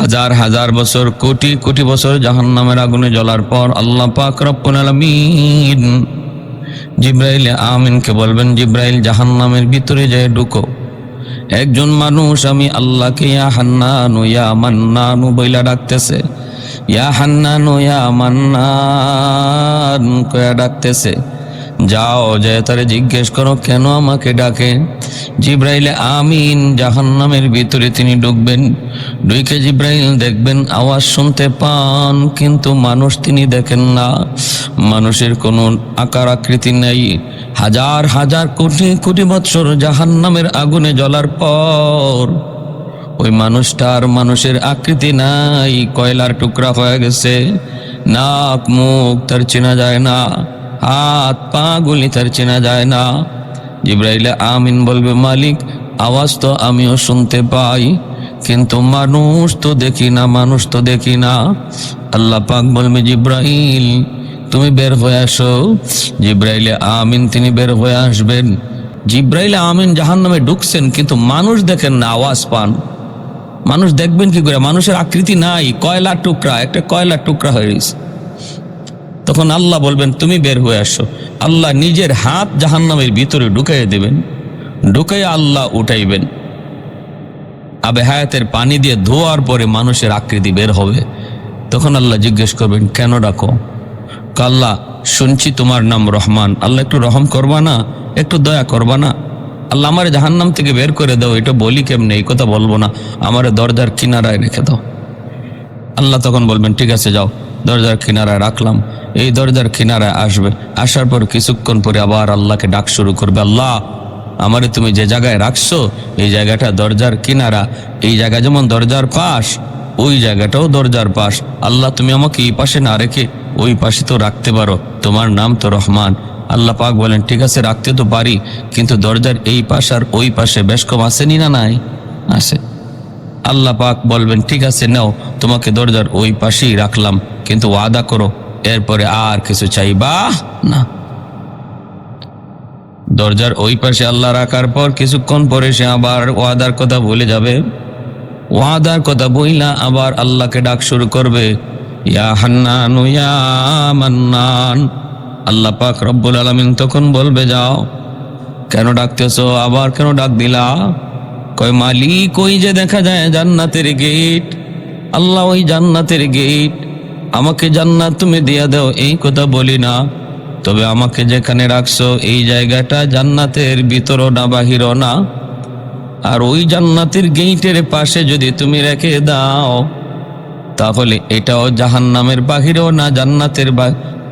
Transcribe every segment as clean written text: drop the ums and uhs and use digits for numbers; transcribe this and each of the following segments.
হাজার হাজার বছর, কোটি কোটি বছর জাহান্নামের আগুনে জ্বলার পর আল্লাহ পাক রব্বুল আলামিন জিবরাইল আমিনকে বলবেন, জিবরাইল জাহান্নামের ভিতরে যায় ঢুকো। একজন মানুষ আমি আল্লাহকে ইয়া হান্নানু ইয়া মান্নানু বইলা ডাকতেছে, ইয়া হান্নানু ইয়া মান্নান কয়া ডাকতেছে। যাও যায় তারে জিজ্ঞেস করো কেন আমাকে ডাকে। জিবরাইল আমিন জাহান্নামের ভিতরে তিনি ঢুকবেন। ঢুকে জিবরাইল দেখবেন, আওয়াজ শুনতে পান, কিন্তু মানুষ তিনি দেখেন না। মানুষের কোনো আকার আকৃতি নেই। হাজার হাজার কোটি কোটি বৎসর জাহান্নামের আগুনে জ্বলার পর ওই মানুষটার মানুষের আকৃতি নাই, কয়লার টুকরা হয়ে গেছে। নাক মুখ তার চেনা যায় না, হাত পা গুলি তার চেনা যায় না। জিবরাইল আমিন বলবে, মালিক আওয়াজ তো আমিও শুনতে পাই, কিন্তু মানুষ তো দেখি না, মানুষ তো দেখি না। আল্লাহ পাক বলবে, জিবরাইল তুমি বের হয়ে আসো। জিবরাইল আমিন তিনি বের হয়ে আসবেন। জিবরাইল আমিন জাহান্নামে ঢুকছেন, কিন্তু মানুষ দেখেন না, আওয়াজ পান। মানুষ দেখবেন কি করে? মানুষের আকৃতি নাই, কয়লার টুকরা, একটা কয়লার টুকরা হয়ে গেছে। তখন আল্লাহ বলবেন তুমি বের হয়ে আসো। আল্লাহ নিজের হাত জাহান্নামের ভিতরে ঢুকাইয়ে দেবেন, ঢুকাইয়া আল্লাহ উঠাইবেন। আবে হায়াতের পানি দিয়ে ধোয়ার পরে মানুষের আকৃতি বের হবে। তখন আল্লাহ জিজ্ঞেস করবেন কেন ডাকো? আল্লাহ শুনছি তোমার নাম রহমান, আল্লাহ একটু রহম করবা না, একটু দয়া করবা না? আল্লাহ আমার জাহান্নাম থেকে বের করে দাও, এটা বলি কেমনে, এই কথা বলবো না, আমার দরজার কিনারায় রেখে দাও। আল্লাহ তখন বলবেন ঠিক আছে যাও, দরজার কিনারায় রাখলাম। এই দরজার কিনারায় আসবে, আসার পর কিছুক্ষণ পরে আবার আল্লাহকে ডাক শুরু করবে, আল্লাহ আমারে তুমি যে জায়গায় রাখছো এই জায়গাটা দরজার কিনারা, এই জায়গা যেমন দরজার পাশ, ওই জায়গাটাও দরজার পাশ। আল্লাহ তুমি আমাকে এই পাশে না রেখে ওই পাশে তো রাখতে পারো, তোমার নাম তো রহমান। আল্লাহ পাক বলেন ঠিক আছে রাখতে তো পারি, কিন্তু দরজার এই পাশ আর ওই পাশে বেশ কম আসেনি না? নাই, আছে। আল্লাহ পাক বলবেন ঠিক আছে নাও, তোমাকে দরজার ওই পাশেই রাখলাম, কিন্তু ওয়াদা করো এরপরে আর কিছু চাইবা না। দরজার ওই পাশে আল্লাহ রাখার পর কিছুক্ষণ পরে সে আবার ওয়াদার কথা ভুলে যাবে। ওয়াদার কথা বইলা আবার আল্লাহকে ডাক শুরু করবে, ইয়া হান্নানু ইয়া মান্নান। আল্লাহ পাক রব্বুল আলামিন তখন বলবে যাও, কেন ডাকতেছো, আবার কেন ডাক দিলা? কয় মালিক ওই যে দেখা যায় জান্নাতের গেট, আল্লাহ ওই জান্নাতের গেট, আমাকে জান্নাত তুমি দিয়া দাও এই কথা বলি না, তবে আমাকে যেখানে রাখছো এই জায়গাটা জান্নাতের ভিতরও না বাহিরও না, আর ওই জান্নাতের গেটের পাশে যদি তুমি রেখে দাও তাহলে এটাও জাহান্নামের বাহিরেও না,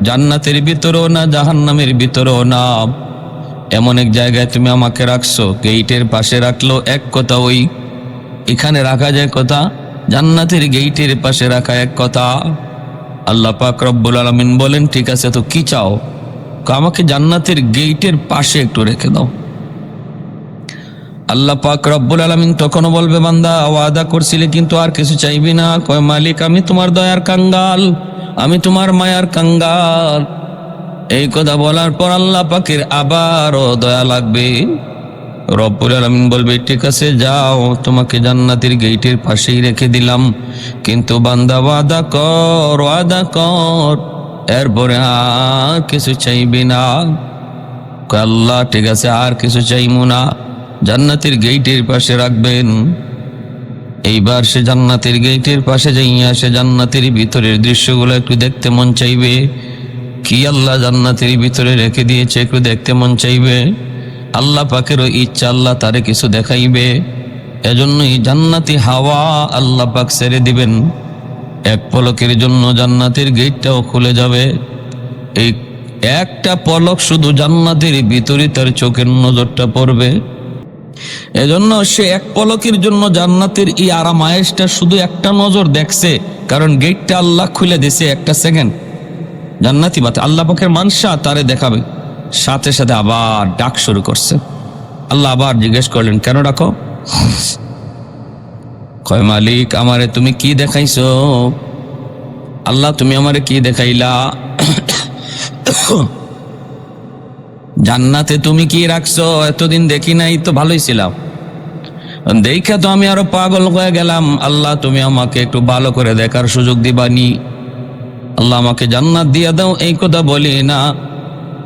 জান্নাতের ভিতরেও না, জাহান্নামের ভিতরেও না। এমন এক জায়গায় তুমি আমাকে রাখছো, গেটের পাশে রাখলো এক কথা, ওই এখানে রাখা যায় কথা, জান্নাতের গেটের পাশে রাখা এক কথা। আল্লাহ পাক রব্বুল আলামিন বলেন ঠিক আছে তো কি চাও? আমাকে জান্নাতের গেটের পাশে একটু রেখে দাও। আল্লাহ পাক রব্বুল আলামিন তখনও বলবে বান্দা ওয়াদা করছিলে কিন্তু আর কিছু চাইবি না? কয় মালিক আমি তোমার দয়ার কাঙ্গাল, আমি তোমার মায়ার কাঙ্গাল। এই কথা বলার পর আল্লাহ পাকের আবারও দয়া লাগবে। রব্বুল আলামিন বলবে ঠিক আছে যাও, তোমাকে জান্নাতের গেটের পাশেই রেখে দিলাম, কিন্তু বান্দা ওয়াদা কর, ওয়াদা কর এরপরে আর কিছু চাইবি না। আল্লাহ ঠিক আছে আর কিছু চাইবো না। জান্নাতের গেটের পাশে রাখবেন। এইবার সে জান্নাতের গেটের পাশে যাইয়া সে জান্নাতের ভিতরের দৃশ্যগুলো একটু দেখতে মন চাইবে, কি আল্লাহ জান্নাতের ভিতরে রেখে দিয়েছে একটু দেখতে মন চাইবে। আল্লাহ পাকেরও ইচ্ছা আল্লাহ তারে কিছু দেখাইবে, এজন্যই জান্নাতি হাওয়া আল্লাহ পাক ছেড়ে দিবেন। এক পলকের জন্য জান্নাতের গেটটাও খুলে যাবে। এই একটা পলক শুধু জান্নাতের ভিতরে তার চোখের নজরটা পড়বে, এজন্য সে এক পলকের জন্য জান্নাতের এই আরাম আয়েশটা শুধু একটা নজর দেখছে, কারণ গেটটা আল্লাহ খুলে দিয়েছে একটা সেকেন্ড। জান্নাতি বাতে আল্লাহ পাকের মানসা তারে দেখাবে, সাথে সাথে আবার ডাক শুরু করছে। আল্লাহ আবার জিজ্ঞেস করলেন কেন ডাকো? কয় মালিক আমারে তুমি কি দেখাইছো? আল্লাহ তুমি আমারে কি দেখাইলা? জান্নাতে তুমি কি রাখছো? এতদিন দেখি নাই তো, ভালোই ছিলাম। দেখে তো আমি আরো পাগল হয়ে গেলাম। আল্লাহ তুমি আমাকে একটু ভালো করে দেখার সুযোগ দিবানি, আল্লাহ আমাকে জান্নাত দিয়ে দাও, এই কথা বলি না,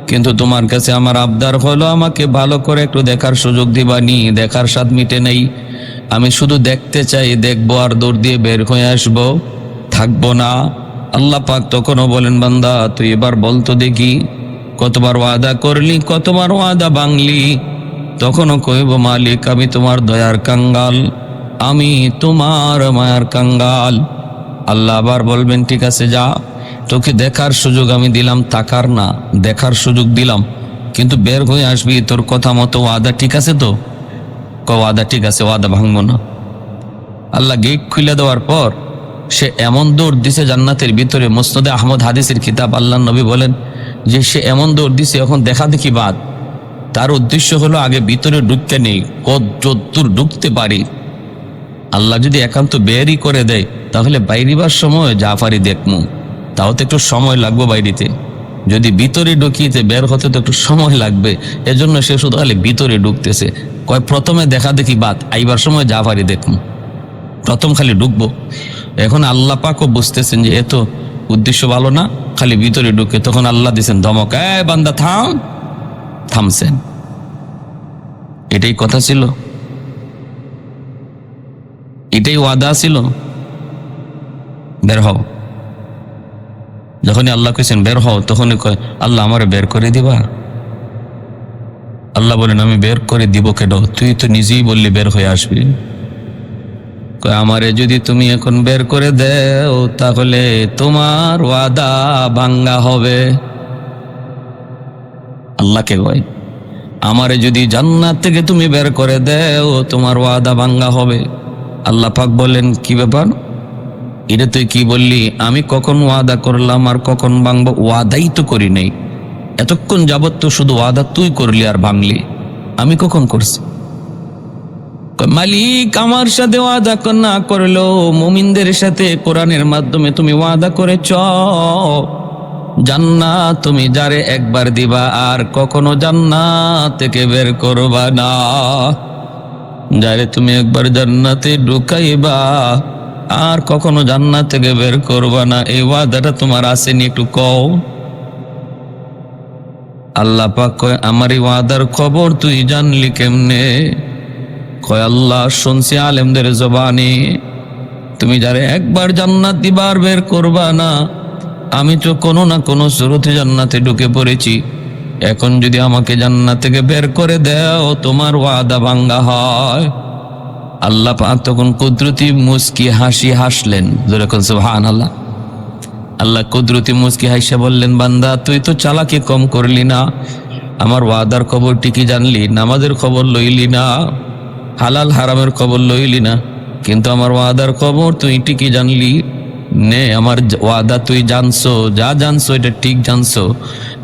কিন্তু তোমার কাছে আমার আবদার হলো আমাকে ভালো করে একটু দেখার সুযোগ দিবানি। দেখার স্বাদ মিটে নেই, আমি শুধু দেখতে চাই, দেখবো আর দৌড় দিয়ে বের হয়ে আসবো, থাকবো না। আল্লাহ পাক তখনও বলেন, বান্দা তুই এবার বলতো দেখি কতবার ওয়াদা করলি, কতবার ওয়াদা ভাঙলি? তখনও কইব, মালিক আমি তোমার দয়ার কাঙ্গাল, আমি তোমার মায়ার কাঙ্গাল। আল্লাহ আবার বলবেন, ঠিক আছে যা, তোকে দেখার সুযোগ আমি দিলাম, তাকার না, দেখার সুযোগ দিলাম, কিন্তু বের হয়ে আসবি, তোর কথা মতো ওয়াদা ঠিক আছে তো? ওয়াদা ঠিক আছে, ওয়াদা ভাঙবো না। আল্লাহ গেট খুলে দেওয়ার পর সে এমন দৌড় দিছে জান্নাতের ভিতরে, মুসনদে আহমদ হাদিসের কিতাব, আল্লাহ নবী বলেন যে সে এমন দৌড় দিছে, এখন দেখা দেখি বাদ। তার উদ্দেশ্য হলো আগে ভিতরে ঢুকতে নেই, কতদূর ঢুকতে পারি। আল্লাহ যদি একান্ত বেরই করে দেয় তাহলে বাইরিবার সময় জাফারি দেখমু, তাও তো একটু সময় লাগবে বাইরিতে। যদি ভিতরে ঢুকিতে বের হতে তো একটু সময় লাগবে, এজন্য সে শুধু খালি ভিতরে ঢুকতেছে। কয় প্রথমে দেখা দেখি বাদ, আইবার সময় জাফারি দেখমু, প্রথম খালি ঢুকবো। এখন আল্লাহ পাকও বুঝতেছেন যে এত উদ্দেশ্য ভালো না, খালি ভিতরে ঢুকে। তখন আল্লাহ দিছেন ধমক, বান্দা থাম। থামছেন। এটাই কথা ছিল, এটাই ওয়াদা ছিল, বের হও। যখনই আল্লাহ কইছেন বের হও, তখনই কয় আল্লাহ আমারে বের করে দিবা? আল্লাহ বলেন, আমি বের করে দিব কেন? তুই তো নিজেই বললি বের হয়ে আসবি। কয় আমারে যদি তুমি এখন বের করে দেও তাহলে তোমার ওয়াদা ভাঙ্গা হবে। আল্লাহকে কয়, আমারে যদি জান্নাত থেকে তুমি বের করে দেও তোমার ওয়াদা ভাঙ্গা হবে। আল্লাহ পাক বলেন, কি ব্যাপার? এটা তুই কি বললি? আমি কখন ওয়াদা করলাম আর কখন ভাঙবো? ওয়াদাই তো করি নাই, এতক্ষণ যাবত তো শুধু ওয়াদা তুই করলি আর ভাঙলি, আমি কখন করছি? মালিক আমার সাথে ওয়াদা না করলো, মুমিনদের সাথে কোরআনের মাধ্যমে তুমি ওয়াদা করেছ জান্নাত তুমি যারে একবার দিবা আর কখনো জান্নাত থেকে বের করবা না। যারে তুমি একবার জান্নাতে ঢুকাইবা আর কখনো জান্নাত থেকে বের করবা না, এই ওয়াদাটা তোমার আসেনি? একটু কও। আল্লাহ পাক কয়, আমার এই ওয়াদার খবর তুই জানলি কেমনে? কয় আল্লাহ শুনছি আলেমদের জবানে, তুমি যারে একবার জান্নাত দিবার বের করবা না, আমি তো কোনো না কোনো সুরতে জান্নাতে ঢুকে পড়েছি, এখন যদি আমাকে জান্নাত থেকে বের করে দাও তোমার ওয়াদা ভাঙ্গা হয়। আল্লাহ পাক তখন কুদরতি মুস্কি হাসি হাসলেন, যেরকম সুবহানাল্লাহ। আল্লাহ কুদরতি মুস্কি হাসে বললেন, বান্দা তুই তো চালাকি কম করলি না, আমার ওয়াদার খবর ঠিকই জানলি, নামাজের খবর লইলি না, হালাল হারামের খবর লইলি না, কিন্তু আমার ওয়াদার খবর তুই ঠিকই জানলি। নে আমার ওয়াদা তুই জানছো, যা জানছো এটা ঠিক জানছো,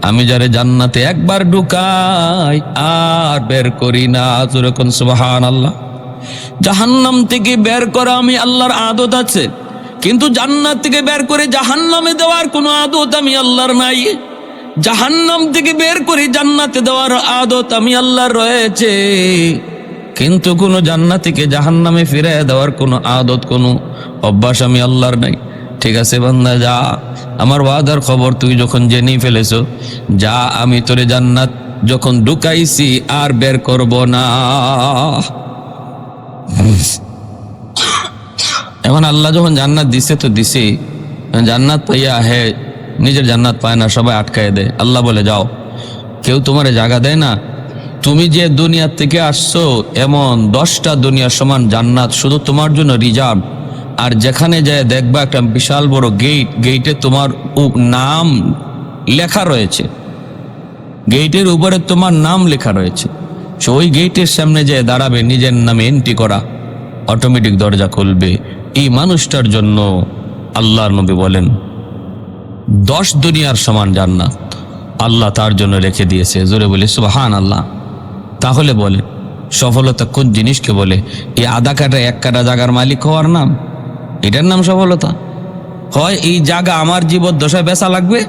আমি যারে জান্নাতে একবার ঢুকাই আর বের করি না। যেরকম সুবহানাল্লাহ। জাহান্নাম থেকে বের করা আমি আল্লাহর আদত আছে, কিন্তু জান্নাত থেকে বের করে জাহান্নামে দেওয়ার কোনো আদত আমি আল্লাহর নাই। জাহান্নাম থেকে বের করে জান্নাতে দেওয়ার আদত আমি আল্লাহর রয়েছে, কিন্তু কোনো জান্নাতীকে জাহান্নামে ফিরিয়ে দেওয়ার কোনো আদত, কোনো অভ্যাস আমি আল্লাহর নাই। ঠিক আছে বান্দা, যা, আমার ওয়াদার খবর তুই যখন জেনে ফেলেছো, যা, আমি তোরে জান্নাত যখন ঢুকাইছি আর বের করব না। এখন আল্লাহ যখন জান্নাত দিছে তো দিছে, জান্নাত পাইয়া হে নিজের জান্নাত পায় না, সবাই আটকায় দেয়। আল্লাহ বলে যাও, কেউ তোমারে জায়গা দেয় না। তুমি যে দুনিয়া থেকে আসছো এমন 10টা দুনিয়ার সমান জান্নাত শুধু তোমার জন্য রিজার্ভ। আর যেখানে যায় দেখবা একটা বিশাল বড় গেট, গেটে তোমার নাম লেখা রয়েছে, গেটের উপরে তোমার নাম লেখা রয়েছে। ওই গেটের সামনে যে দাঁড়াবে, নিজের নামে এন্ট্রি করা, অটোমেটিক দরজা খুলবে। এই মানুষটার জন্য আল্লাহর নবী বলেন 10 দুনিয়ার সমান জান্নাত আল্লাহ তার জন্য রেখে দিয়েছে। জোরে বলে সুবহানাল্লাহ। তাহলে বলে সফলতা কোন জিনিসকে বলে? এই আধা কাটা 1 কাটা জায়গার মালিক হওয়ার নাম, এটার নাম সফলতা। হয় এই জায়গা আমার জীবদ্দশায় বেচা লাগবে,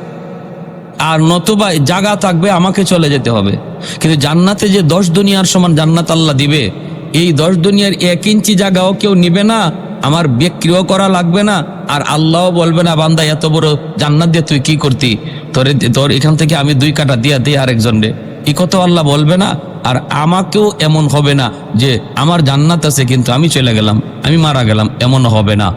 আর নতুবা জায়গা থাকবে আমাকে চলে যেতে হবে। কিন্তু জান্নাতে যে 10 দুনিয়ার সমান জান্নাত আল্লাহ দিবে, এই 10 দুনিয়ার 1 ইঞ্চি জায়গাও কেউ নিবে না, আমার বিক্রিও করা লাগবে না, আর আল্লাহও বলবে না বান্দা এত বড় জান্নাত দিয়ে তুই কি করতি, তোর এখান থেকে আমি 2 কাটা দিয়া দিই আরেকজন রে, এই কথা আল্লাহ বলবে না। আর আমাকেও এমন হবে না যে আমার জান্নাত আছে কিন্তু আমি চলে গেলাম, আমি মারা গেলাম, এমন হবে না।